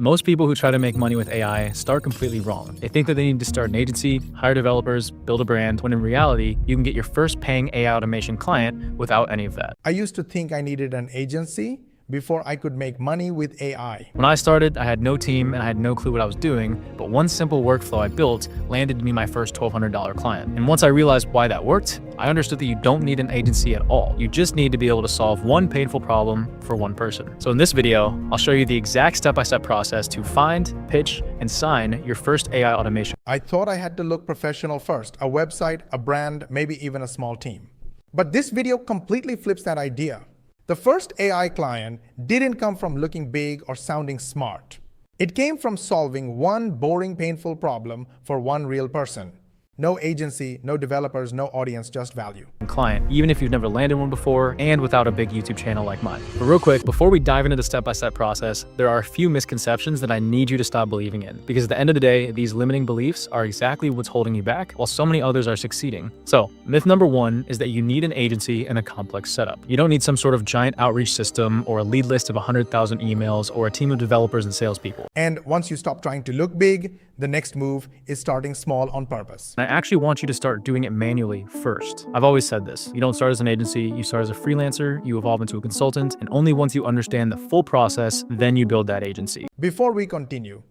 Most people who try to make money with AI start completely wrong. They think that they need to start an agency, hire developers, build a brand, when in reality, you can get your first paying AI automation client without any of that. I used to think I needed an agency before I could make money with AI. When I started, I had no team and I had no clue what I was doing, but one simple workflow I built landed me my first $1,200 client. And once I realized why that worked, I understood that you don't need an agency at all. You just need to be able to solve one painful problem for one person. So in this video, I'll show you the exact step-by-step process to find, pitch, and sign your first AI automation. I thought I had to look professional first, a website, a brand, maybe even a small team. But this video completely flips that idea. The first AI client didn't come from looking big or sounding smart. It came from solving one boring, painful problem for one real person. No agency, no developers, no audience, just value. Client, even if you've never landed one before and without a big YouTube channel like mine. But real quick, before we dive into the step-by-step process, there are a few misconceptions that I need you to stop believing in, because at the end of the day, these limiting beliefs are exactly what's holding you back, while so many others are succeeding. So, myth number one is that you need an agency and a complex setup. You don't need some sort of giant outreach system or a lead list of 100,000 emails or a team of developers and salespeople. And once you stop trying to look big, the next move is starting small on purpose. I actually want you to start doing it manually first. I've always said this. You don't start as an agency, you start as a freelancer, you evolve into a consultant, and only once you understand the full process, then you build that agency. Before we continue,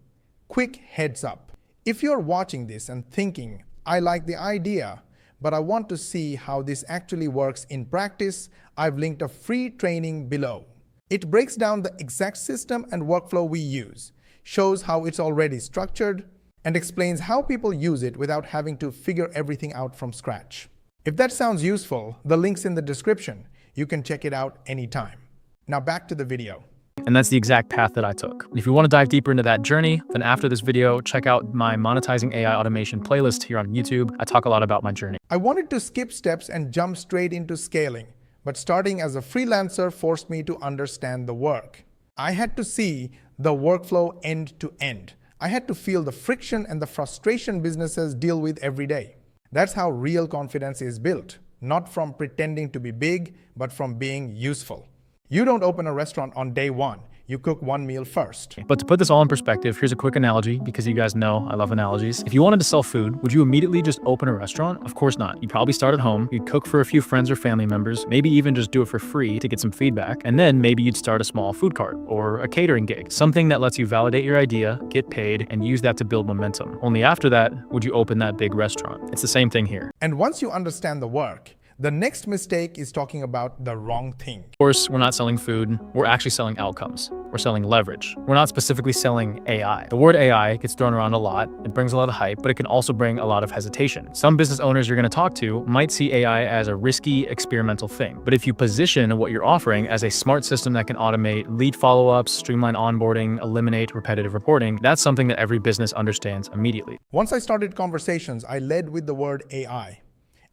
quick heads up. If you're watching this and thinking, I like the idea, but I want to see how this actually works in practice, I've linked a free training below. It breaks down the exact system and workflow we use, shows how it's already structured, and explains how people use it without having to figure everything out from scratch. If that sounds useful, the link's in the description. You can check it out anytime. Now back to the video. And that's the exact path that I took. If you want to dive deeper into that journey, then after this video, check out my monetizing AI automation playlist here on YouTube. I talk a lot about my journey. I wanted to skip steps and jump straight into scaling, but starting as a freelancer forced me to understand the work. I had to see the workflow end to end. I had to feel the friction and the frustration businesses deal with every day. That's how real confidence is built, not from pretending to be big, but from being useful. You don't open a restaurant on day one. You cook one meal first. But to put this all in perspective, here's a quick analogy, because you guys know I love analogies. If you wanted to sell food, would you immediately just open a restaurant? Of course not. You'd probably start at home, you'd cook for a few friends or family members, maybe even just do it for free to get some feedback, and then maybe you'd start a small food cart or a catering gig, something that lets you validate your idea, get paid, and use that to build momentum. Only after that would you open that big restaurant. It's the same thing here. And once you understand the work, the next mistake is talking about the wrong thing. Of course, we're not selling food, we're actually selling outcomes. We're selling leverage. We're not specifically selling AI. The word AI gets thrown around a lot. It brings a lot of hype, but it can also bring a lot of hesitation. Some business owners you're going to talk to might see AI as a risky, experimental thing. But if you position what you're offering as a smart system that can automate lead follow-ups, streamline onboarding, eliminate repetitive reporting, that's something that every business understands immediately. Once I started conversations, I led with the word AI.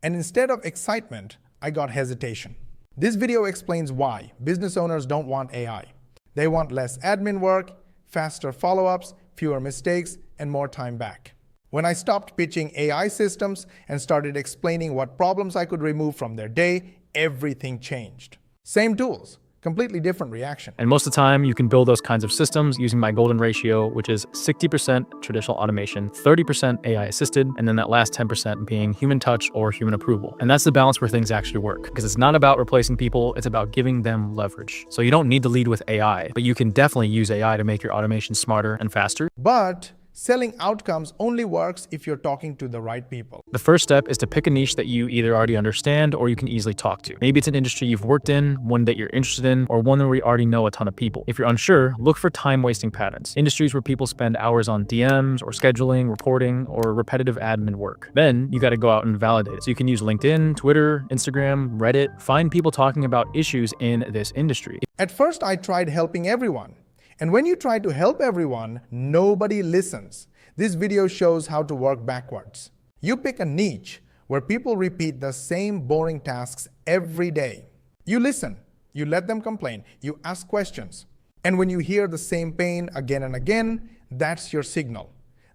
And instead of excitement, I got hesitation. This video explains why business owners don't want AI. They want less admin work, faster follow-ups, fewer mistakes, and more time back. When I stopped pitching AI systems and started explaining what problems I could remove from their day, everything changed. Same tools, completely different reaction. And most of the time, you can build those kinds of systems using my golden ratio, which is 60% traditional automation, 30% AI assisted, and then that last 10% being human touch or human approval. And that's the balance where things actually work, because it's not about replacing people, it's about giving them leverage. So you don't need to lead with AI, but you can definitely use AI to make your automation smarter and faster. But selling outcomes only works if you're talking to the right people. The first step is to pick a niche that you either already understand or you can easily talk to. Maybe it's an industry you've worked in, one that you're interested in, or one where you already know a ton of people. If you're unsure, look for time-wasting patterns. Industries where people spend hours on DMs or scheduling, reporting, or repetitive admin work. Then you got to go out and validate it. So you can use LinkedIn, Twitter, Instagram, Reddit. Find people talking about issues in this industry. At first, I tried helping everyone. And when you try to help everyone, nobody listens. This video shows how to work backwards. You pick a niche where people repeat the same boring tasks every day. You listen, you let them complain, you ask questions. And when you hear the same pain again and again, that's your signal.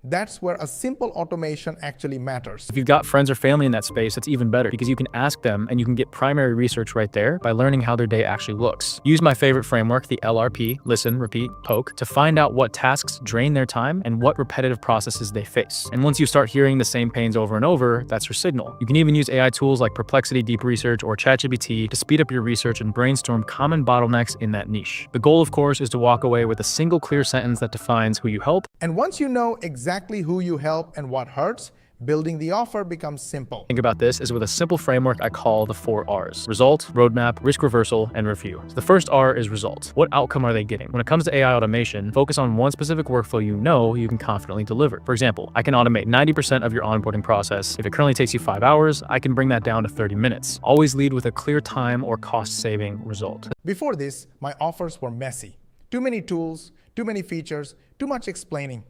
That's where a simple automation actually matters. If you've got friends or family in that space, that's even better because you can ask them and you can get primary research right there by learning how their day actually looks. Use my favorite framework, the LRP, listen, repeat, poke, to find out what tasks drain their time and what repetitive processes they face. And once you start hearing the same pains over and over, that's your signal. You can even use AI tools like Perplexity Deep Research or ChatGPT to speed up your research and brainstorm common bottlenecks in that niche. The goal, of course, is to walk away with a single clear sentence that defines who you help. And once you know exactly who you help and what hurts, building the offer becomes simple. Think about this as with a simple framework I call the 4 R's: result, roadmap, risk reversal, and review. So the first R is result. What outcome are they getting? When it comes to AI automation, focus on one specific workflow you can confidently deliver. For example, I can automate 90% of your onboarding process. If it currently takes you 5 hours, I can bring that down to 30 minutes. Always lead with a clear time or cost-saving result. Before this, my offers were messy. Too many tools, too many features, too much explaining.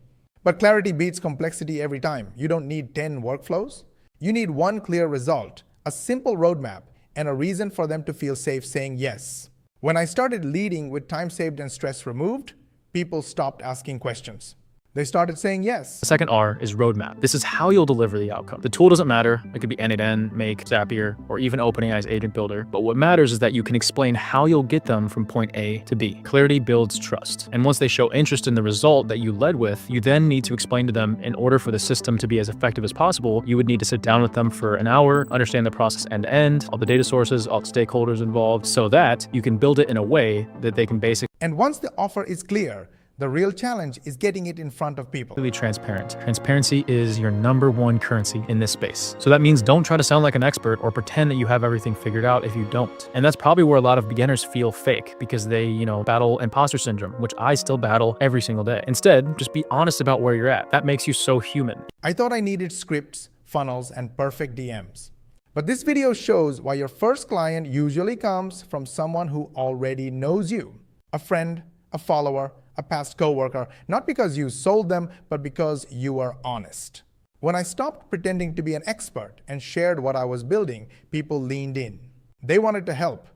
But clarity beats complexity every time. You don't need 10 workflows. You need one clear result, a simple roadmap, and a reason for them to feel safe saying yes. When I started leading with time saved and stress removed, people stopped asking questions. They started saying yes. The second R is roadmap. This is how you'll deliver the outcome. The tool doesn't matter. It could be N8N, Make, Zapier, or even OpenAI's Agent Builder. But what matters is that you can explain how you'll get them from point A to B. Clarity builds trust. And once they show interest in the result that you led with, you then need to explain to them, in order for the system to be as effective as possible, you would need to sit down with them for an hour, understand the process end to end, all the data sources, all the stakeholders involved, so that you can build it in a way that they can basically. And once the offer is clear, the real challenge is getting it in front of people. Really transparent. Transparency is your #1 currency in this space. So that means don't try to sound like an expert or pretend that you have everything figured out if you don't. And that's probably where a lot of beginners feel fake because they, battle imposter syndrome, which I still battle every single day. Instead, just be honest about where you're at. That makes you so human. I thought I needed scripts, funnels, and perfect DMs. But this video shows why your first client usually comes from someone who already knows you. A friend, a follower, a past coworker, not because you sold them, but because you were honest. When I stopped pretending to be an expert and shared what I was building, people leaned in. They wanted to help.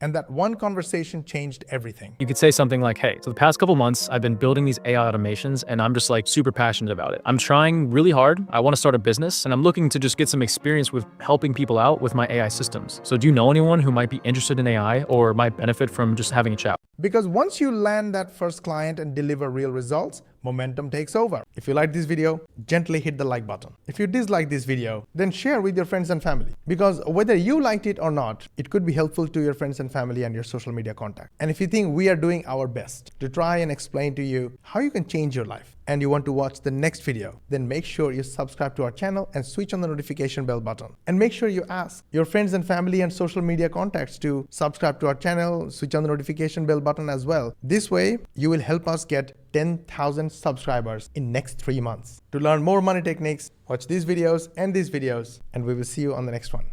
And that one conversation changed everything. You could say something like, hey, so the past couple months, I've been building these AI automations and I'm just super passionate about it. I'm trying really hard. I want to start a business and I'm looking to just get some experience with helping people out with my AI systems. So do you know anyone who might be interested in AI or might benefit from just having a chat? Because once you land that first client and deliver real results, momentum takes over. If you like this video, gently hit the like button. If you dislike this video, then share with your friends and family. Because whether you liked it or not, it could be helpful to your friends and family and your social media contact. And if you think we are doing our best to try and explain to you how you can change your life, and you want to watch the next video, then make sure you subscribe to our channel and switch on the notification bell button. And make sure you ask your friends and family and social media contacts to subscribe to our channel, switch on the notification bell button as well. This way, you will help us get 10,000 subscribers in next 3 months. To learn more money techniques, watch these videos, and we will see you on the next one.